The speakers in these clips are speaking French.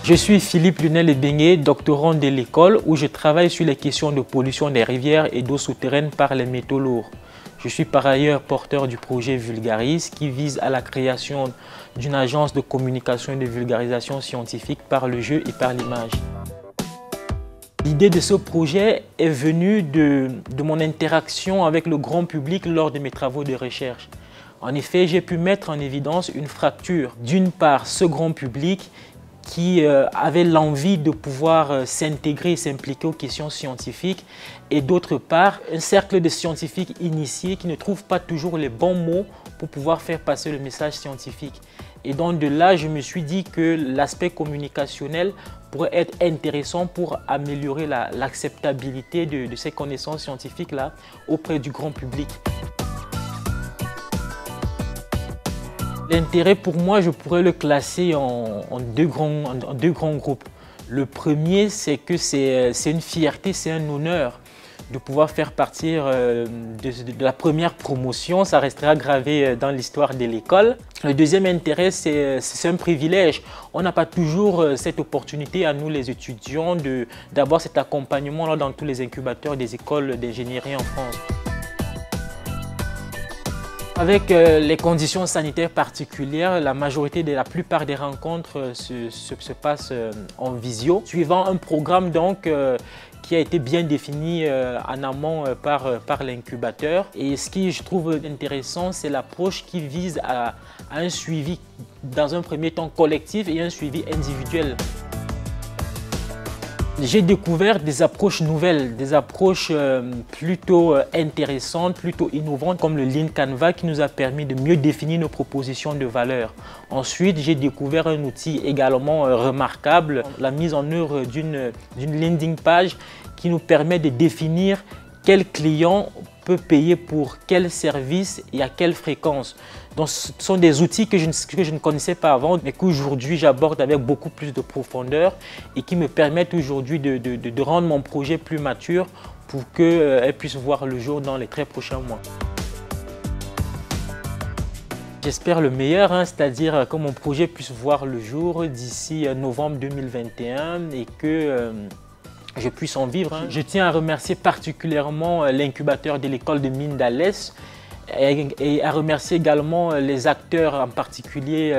Je suis Philippe Lunel-Ebengue, doctorant de l'école où je travaille sur les questions de pollution des rivières et d'eau souterraine par les métaux lourds. Je suis par ailleurs porteur du projet Vulgaris qui vise à la création d'une agence de communication et de vulgarisation scientifique par le jeu et par l'image. L'idée de ce projet est venue de mon interaction avec le grand public lors de mes travaux de recherche. En effet, j'ai pu mettre en évidence une fracture. D'une part, ce grand public qui avait l'envie de pouvoir s'intégrer et s'impliquer aux questions scientifiques, et d'autre part, un cercle de scientifiques initiés qui ne trouvent pas toujours les bons mots pour pouvoir faire passer le message scientifique. Et donc de là, je me suis dit que l'aspect communicationnel pourrait être intéressant pour améliorer l'acceptabilité de ces connaissances scientifiques-là auprès du grand public. L'intérêt pour moi, je pourrais le classer en deux grands groupes. Le premier, c'est que c'est une fierté, c'est un honneur de pouvoir faire partir de la première promotion. Ça restera gravé dans l'histoire de l'école. Le deuxième intérêt, c'est un privilège. On n'a pas toujours cette opportunité à nous, les étudiants, d'avoir cet accompagnement dans tous les incubateurs des écoles d'ingénierie en France. Avec les conditions sanitaires particulières, la plupart des rencontres se passent en visio, suivant un programme donc qui a été bien défini en amont par l'incubateur. Et ce qui je trouve intéressant, c'est l'approche qui vise à un suivi dans un premier temps collectif et un suivi individuel. J'ai découvert des approches nouvelles, des approches plutôt intéressantes, plutôt innovantes, comme le Lean Canvas qui nous a permis de mieux définir nos propositions de valeur. Ensuite, j'ai découvert un outil également remarquable, la mise en œuvre d'une landing page qui nous permet de définir quel client peut payer pour quel service et à quelle fréquence. Donc, ce sont des outils que je ne connaissais pas avant, mais qu'aujourd'hui j'aborde avec beaucoup plus de profondeur et qui me permettent aujourd'hui de rendre mon projet plus mature pour qu'elle puisse voir le jour dans les très prochains mois. J'espère le meilleur, c'est-à-dire que mon projet puisse voir le jour d'ici novembre 2021 et que je puisse en vivre. Je tiens à remercier particulièrement l'incubateur de l'école de mines d'Alès et à remercier également les acteurs, en particulier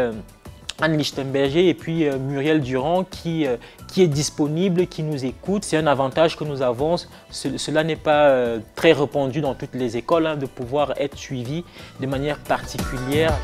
Anne Lichtenberger et puis Muriel Durand qui est disponible, qui nous écoute. C'est un avantage que nous avons. Cela n'est pas très répandu dans toutes les écoles de pouvoir être suivi de manière particulière.